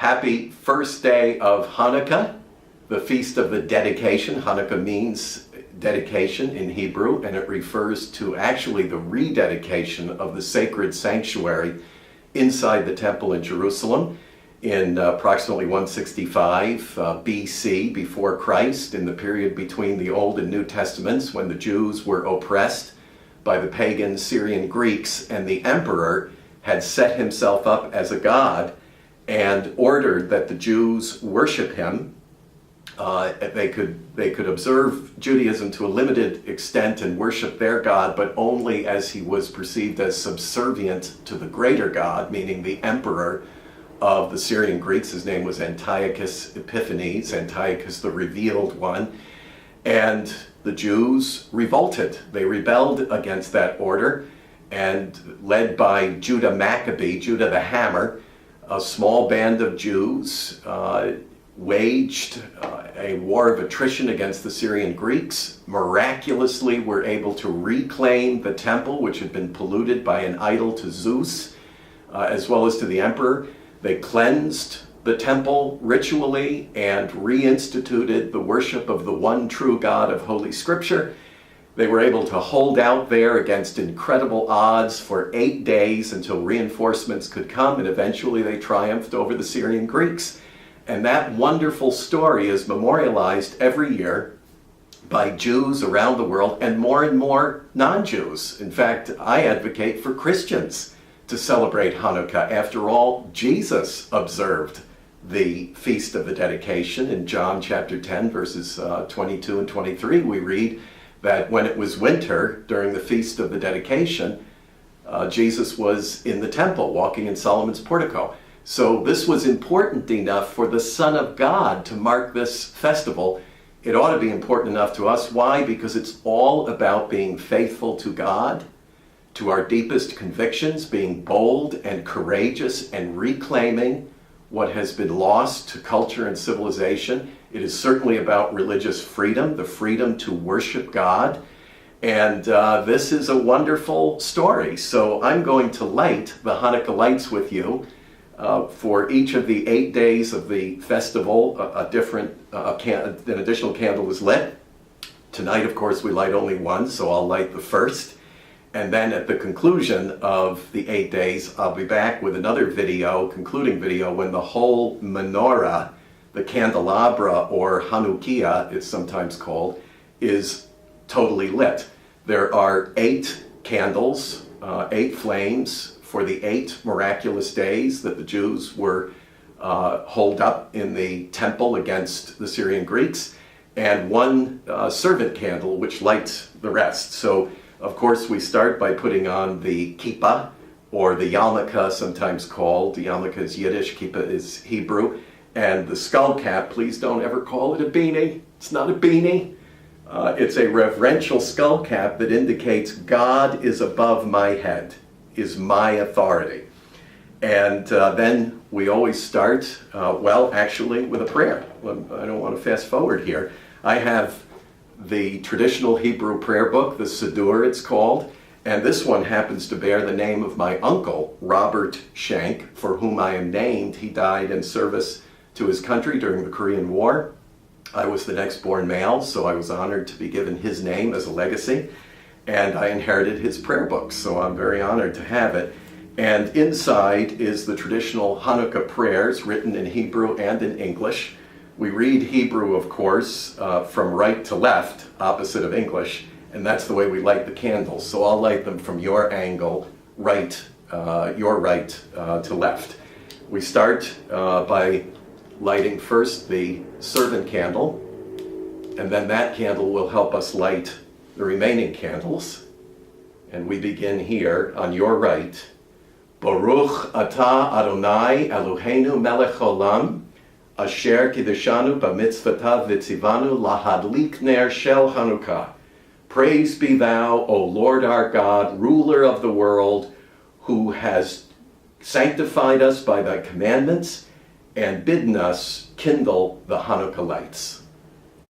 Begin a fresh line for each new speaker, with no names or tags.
Happy first day of Hanukkah, the feast of the dedication. Hanukkah means dedication in Hebrew, and it refers to actually the rededication of the sacred sanctuary inside the temple in Jerusalem in approximately 165 BC, before Christ, in the period between the Old and New Testaments, when the Jews were oppressed by the pagan Syrian Greeks, and the emperor had set himself up as a god and ordered that the Jews worship him. They could observe Judaism to a limited extent and worship their God, but only as he was perceived as subservient to the greater God, meaning the emperor of the Syrian Greeks. His name was Antiochus Epiphanes, Antiochus the Revealed One. And the Jews revolted. They rebelled against that order, and led by Judah Maccabee, Judah the Hammer, a small band of Jews waged a war of attrition against the Syrian Greeks, miraculously were able to reclaim the temple, which had been polluted by an idol to Zeus, as well as to the emperor. They cleansed the temple ritually and reinstituted the worship of the one true God of Holy Scripture. They were able to hold out there against incredible odds for 8 days until reinforcements could come, and eventually they triumphed over the Syrian Greeks. And that wonderful story is memorialized every year by Jews around the world and more non-Jews. In fact, I advocate for Christians to celebrate Hanukkah. After all, Jesus observed the Feast of the Dedication. In John chapter 10, verses 22 and 23, we read that when it was winter during the Feast of the Dedication, Jesus was in the temple walking in Solomon's portico. So this was important enough for the Son of God to mark this festival. It ought to be important enough to us. Why? Because it's all about being faithful to God, to our deepest convictions, being bold and courageous and reclaiming what has been lost to culture and civilization. It is certainly about religious freedom, the freedom to worship God. And this is a wonderful story. So I'm going to light the Hanukkah lights with you. For each of the 8 days of the festival, an additional candle is lit. Tonight, of course, we light only one, so I'll light the first. And then at the conclusion of the 8 days, I'll be back with another video, concluding video, when the whole menorah, the candelabra, or Hanukkah, it's sometimes called, is totally lit. There are 8 candles, 8 flames for the 8 miraculous days that the Jews were holed up in the temple against the Syrian Greeks, and 1 servant candle which lights the rest. So, of course, we start by putting on the kippah, or the yarmulke, sometimes called. The yarmulke is Yiddish, kippah is Hebrew. And the skull cap, please don't ever call it a beanie. It's not a beanie. It's a reverential skull cap that indicates God is above my head, is my authority. And then we always start, actually, with a prayer. I don't want to fast forward here. I have the traditional Hebrew prayer book, the Siddur it's called, and this one happens to bear the name of my uncle, Robert Schenck, for whom I am named. He died in service to his country during the Korean War. I was the next born male, so I was honored to be given his name as a legacy, and I inherited his prayer book, so I'm very honored to have it. And inside is the traditional Hanukkah prayers written in Hebrew and in English. We read Hebrew, of course, from right to left, opposite of English, and that's the way we light the candles. So I'll light them from your angle, your right to left. We start by lighting first the servant candle, and then that candle will help us light the remaining candles. And we begin here on your right. Baruch atah Adonai Eloheinu melech olam, Asher kiddushanu b'mitzvotav v'tzivanu lahadlik ner shel Hanukkah. Praise be thou, O Lord our God, ruler of the world, who has sanctified us by thy commandments and bidden us kindle the Hanukkah lights.